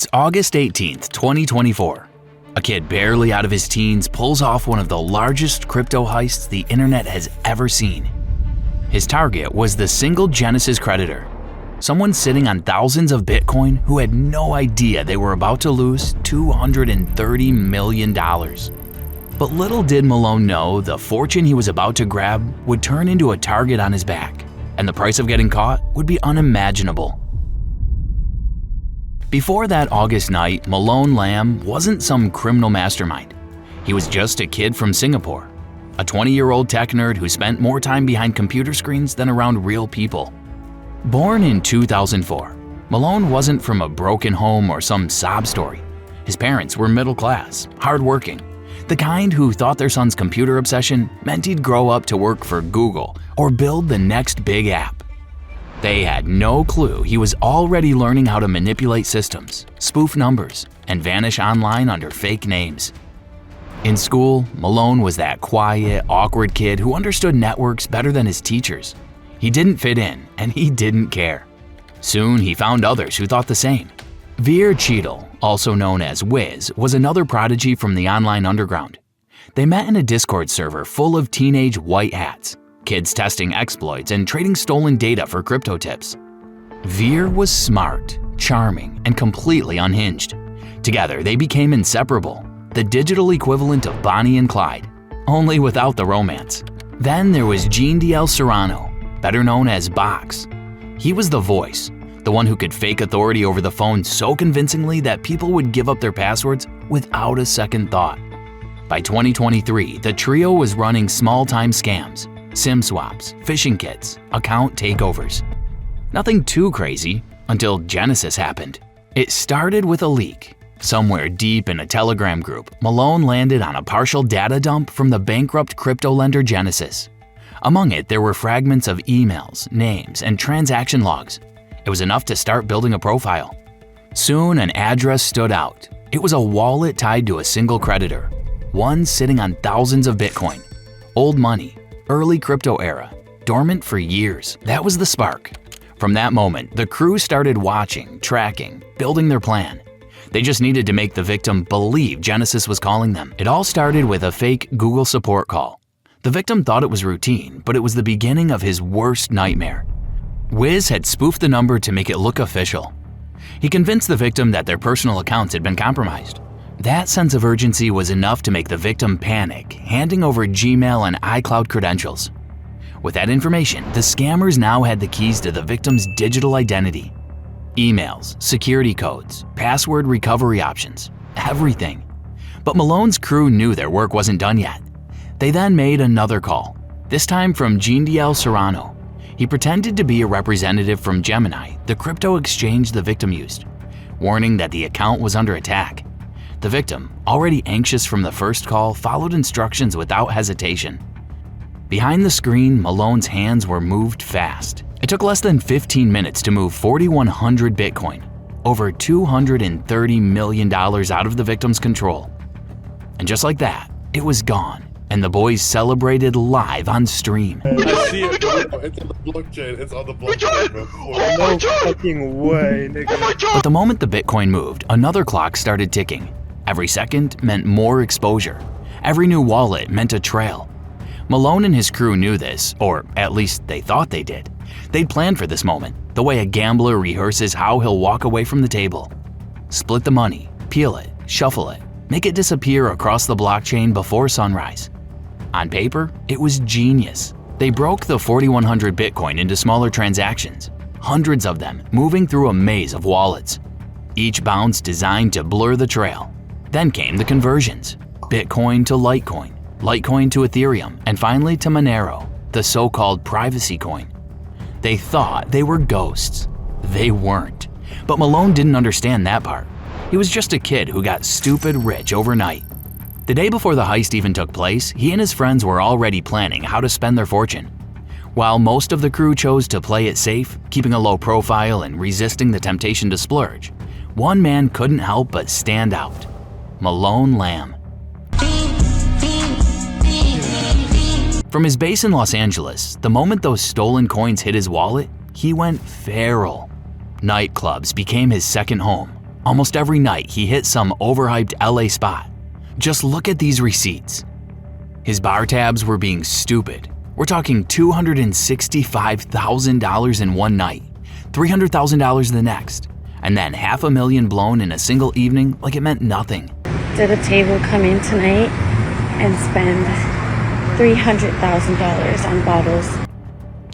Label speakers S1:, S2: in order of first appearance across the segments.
S1: It's August 18th, 2024. A kid barely out of his teens pulls off one of the largest crypto heists the internet has ever seen. His target was the single Genesis creditor, someone sitting on thousands of Bitcoin who had no idea they were about to lose $230 million. But little did Malone know the fortune he was about to grab would turn into a target on his back, and the price of getting caught would be unimaginable. Before that August night, Malone Lamb wasn't some criminal mastermind. He was just a kid from Singapore, a 20-year-old tech nerd who spent more time behind computer screens than around real people. Born in 2004, Malone wasn't from a broken home or some sob story. His parents were middle class, hardworking, the kind who thought their son's computer obsession meant he'd grow up to work for Google or build the next big app. They had no clue he was already learning how to manipulate systems, spoof numbers, and vanish online under fake names. In school, Malone was that quiet, awkward kid who understood networks better than his teachers. He didn't fit in, and he didn't care. Soon, he found others who thought the same. Veer Cheadle, also known as Wiz, was another prodigy from the online underground. They met in a Discord server full of teenage white hats, kids testing exploits and trading stolen data for crypto tips. Veer was smart, charming, and completely unhinged. Together, they became inseparable, the digital equivalent of Bonnie and Clyde, only without the romance. Then there was Gene DL Serrano, better known as Box. He was the voice, the one who could fake authority over the phone so convincingly that people would give up their passwords without a second thought. By 2023, the trio was running small-time scams, SIM swaps, phishing kits, account takeovers. Nothing too crazy until Genesis happened. It started with a leak. Somewhere deep in a Telegram group, Malone landed on a partial data dump from the bankrupt crypto lender Genesis. Among it, there were fragments of emails, names, and transaction logs. It was enough to start building a profile. Soon, an address stood out. It was a wallet tied to a single creditor, one sitting on thousands of Bitcoin. Old money, early crypto era, dormant for years. That was the spark. From that moment, the crew started watching, tracking, building their plan. They just needed to make the victim believe Genesis was calling them. It all started with a fake Google support call. The victim thought it was routine, but it was the beginning of his worst nightmare. Wiz had spoofed the number to make it look official. He convinced the victim that their personal accounts had been compromised. That sense of urgency was enough to make the victim panic, handing over Gmail and iCloud credentials. With that information, the scammers now had the keys to the victim's digital identity. Emails, security codes, password recovery options, everything. But Malone's crew knew their work wasn't done yet. They then made another call, this time from Gene DL Serrano. He pretended to be a representative from Gemini, the crypto exchange the victim used, warning that the account was under attack. The victim, already anxious from the first call, followed instructions without hesitation. Behind the screen, Malone's hands were moved fast. It took less than 15 minutes to move 4,100 Bitcoin, over $230 million out of the victim's control. And just like that, it was gone, and the boys celebrated live on stream.
S2: I see it, bro. It's on the blockchain. It's on the blockchain, bro.
S3: No fucking way, nigga.
S1: But the moment the Bitcoin moved, another clock started ticking. Every second meant more exposure. Every new wallet meant a trail. Malone and his crew knew this, or at least they thought they did. They'd planned for this moment, the way a gambler rehearses how he'll walk away from the table. Split the money, peel it, shuffle it, make it disappear across the blockchain before sunrise. On paper, it was genius. They broke the 4,100 Bitcoin into smaller transactions, hundreds of them moving through a maze of wallets, each bounce designed to blur the trail. Then came the conversions, Bitcoin to Litecoin, Litecoin to Ethereum, and finally to Monero, the so-called privacy coin. They thought they were ghosts. They weren't. But Malone didn't understand that part. He was just a kid who got stupid rich overnight. The day before the heist even took place, he and his friends were already planning how to spend their fortune. While most of the crew chose to play it safe, keeping a low profile and resisting the temptation to splurge, one man couldn't help but stand out. Malone Lamb. From his base in Los Angeles, the moment those stolen coins hit his wallet, he went feral. Nightclubs became his second home. Almost every night, he hit some overhyped LA spot. Just look at these receipts. His bar tabs were being stupid. We're talking $265,000 in one night, $300,000 the next, and then $500,000 blown in a single evening like it meant nothing.
S4: Did a table come in tonight and spend $300,000 on bottles?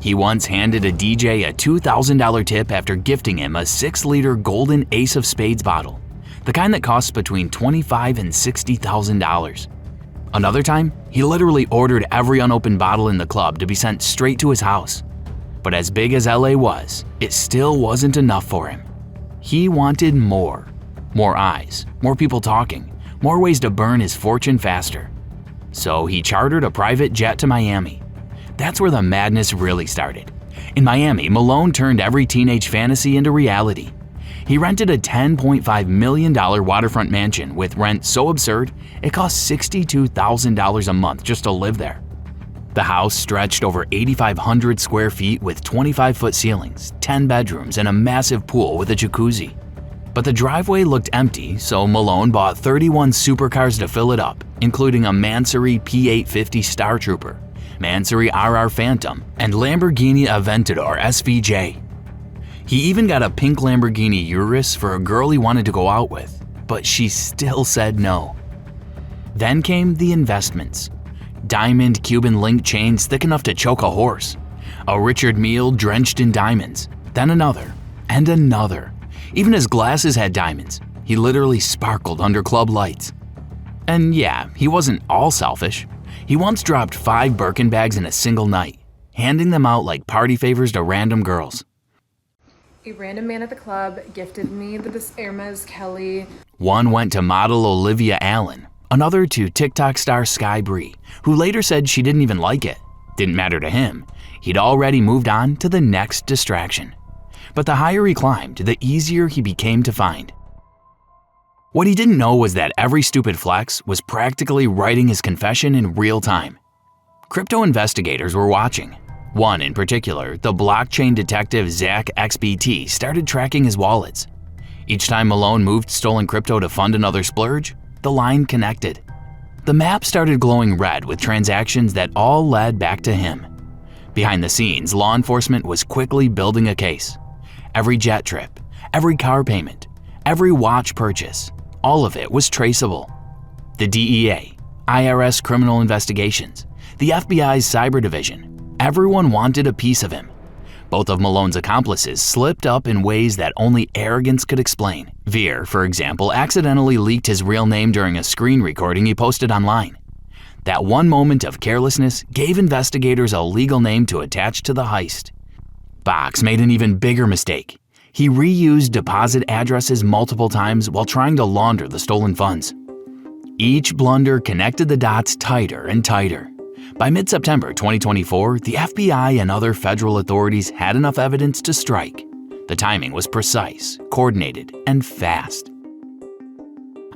S1: He once handed a DJ a $2,000 tip after gifting him a 6-liter golden Ace of Spades bottle, the kind that costs between $25,000 and $60,000. Another time, he literally ordered every unopened bottle in the club to be sent straight to his house. But as big as LA was, it still wasn't enough for him. He wanted more. More eyes, more people talking, more ways to burn his fortune faster. So he chartered a private jet to Miami. That's where the madness really started. In Miami, Malone turned every teenage fantasy into reality. He rented a $10.5 million waterfront mansion with rent so absurd it cost $62,000 a month just to live there. The house stretched over 8,500 square feet with 25-foot ceilings, 10 bedrooms, and a massive pool with a jacuzzi. But the driveway looked empty, so Malone bought 31 supercars to fill it up, including a Mansory P850 Star Trooper, Mansory RR Phantom, and Lamborghini Aventador SVJ. He even got a pink Lamborghini Urus for a girl he wanted to go out with, but she still said no. Then came the investments. Diamond Cuban link chains thick enough to choke a horse, a Richard Mille drenched in diamonds, then another, and another. Even his glasses had diamonds. He literally sparkled under club lights. And yeah, he wasn't all selfish. He once dropped 5 Birkin bags in a single night, handing them out like party favors to random girls.
S5: A random man at the club gifted me this Hermes Kelly.
S1: One went to model Olivia Allen, another to TikTok star Sky Bree, who later said she didn't even like it. Didn't matter to him. He'd already moved on to the next distraction. But the higher he climbed, the easier he became to find. What he didn't know was that every stupid flex was practically writing his confession in real time. Crypto investigators were watching. One in particular, the blockchain detective Zach XBT, started tracking his wallets. Each time Malone moved stolen crypto to fund another splurge, the line connected. The map started glowing red with transactions that all led back to him. Behind the scenes, law enforcement was quickly building a case. Every jet trip, every car payment, every watch purchase, all of it was traceable. The DEA, IRS criminal investigations, the FBI's cyber division, everyone wanted a piece of him. Both of Malone's accomplices slipped up in ways that only arrogance could explain. Veer, for example, accidentally leaked his real name during a screen recording he posted online. That one moment of carelessness gave investigators a legal name to attach to the heist. Box made an even bigger mistake. He reused deposit addresses multiple times while trying to launder the stolen funds. Each blunder connected the dots tighter and tighter. By mid-September 2024, the FBI and other federal authorities had enough evidence to strike. The timing was precise, coordinated, and fast.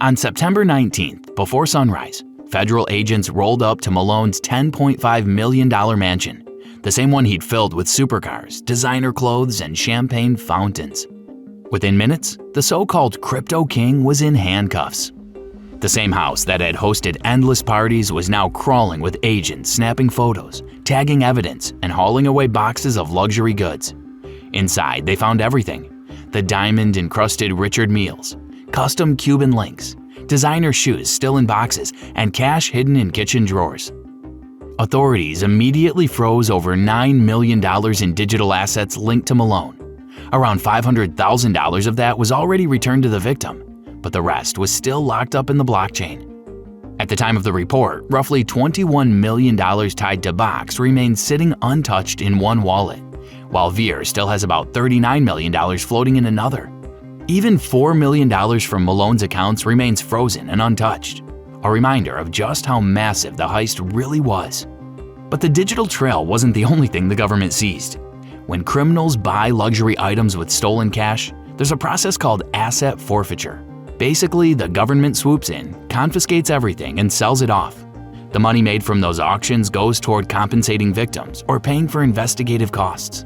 S1: On September 19th, before sunrise, federal agents rolled up to Malone's $10.5 million mansion, the same one he'd filled with supercars, designer clothes, and champagne fountains. Within minutes, the so-called Crypto King was in handcuffs. The same house that had hosted endless parties was now crawling with agents snapping photos, tagging evidence, and hauling away boxes of luxury goods. Inside, they found everything: the diamond-encrusted Richard Milles, custom Cuban links, designer shoes still in boxes, and cash hidden in kitchen drawers. Authorities immediately froze over $9 million in digital assets linked to Malone. Around $500,000 of that was already returned to the victim, but the rest was still locked up in the blockchain. At the time of the report, roughly $21 million tied to Box remained sitting untouched in one wallet, while Veer still has about $39 million floating in another. Even $4 million from Malone's accounts remains frozen and untouched, a reminder of just how massive the heist really was. But the digital trail wasn't the only thing the government seized. When criminals buy luxury items with stolen cash, there's a process called asset forfeiture. Basically, the government swoops in, confiscates everything, and sells it off. The money made from those auctions goes toward compensating victims or paying for investigative costs.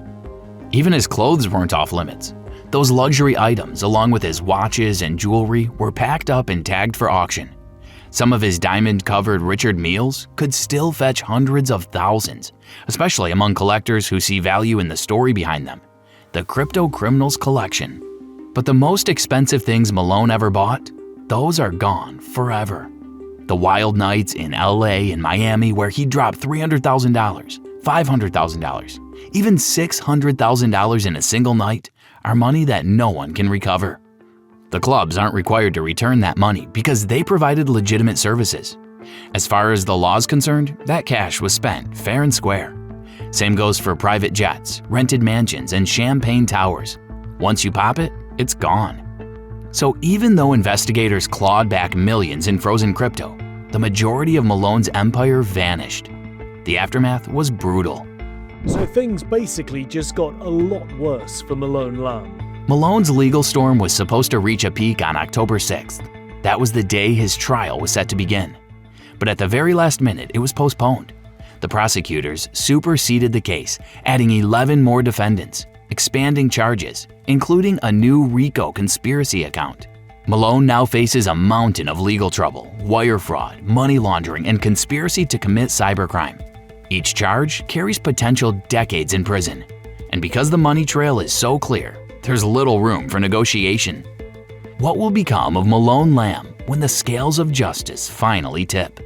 S1: Even his clothes weren't off limits. Those luxury items, along with his watches and jewelry, were packed up and tagged for auction. Some of his diamond-covered Richard Meals could still fetch hundreds of thousands, especially among collectors who see value in the story behind them, the crypto criminal's collection. But the most expensive things Malone ever bought, those are gone forever. The wild nights in LA and Miami where he dropped $300,000, $500,000, even $600,000 in a single night are money that no one can recover. The clubs aren't required to return that money because they provided legitimate services. As far as the law is concerned, that cash was spent fair and square. Same goes for private jets, rented mansions, and champagne towers. Once you pop it, it's gone. So even though investigators clawed back millions in frozen crypto, the majority of Malone's empire vanished. The aftermath was brutal.
S3: So things basically just got a lot worse for Malone Lamb.
S1: Malone's legal storm was supposed to reach a peak on October 6th. That was the day his trial was set to begin. But at the very last minute, it was postponed. The prosecutors superseded the case, adding 11 more defendants, expanding charges, including a new RICO conspiracy account. Malone now faces a mountain of legal trouble, wire fraud, money laundering, and conspiracy to commit cybercrime. Each charge carries potential decades in prison. And because the money trail is so clear, there's little room for negotiation. What will become of Malone Lamb when the scales of justice finally tip?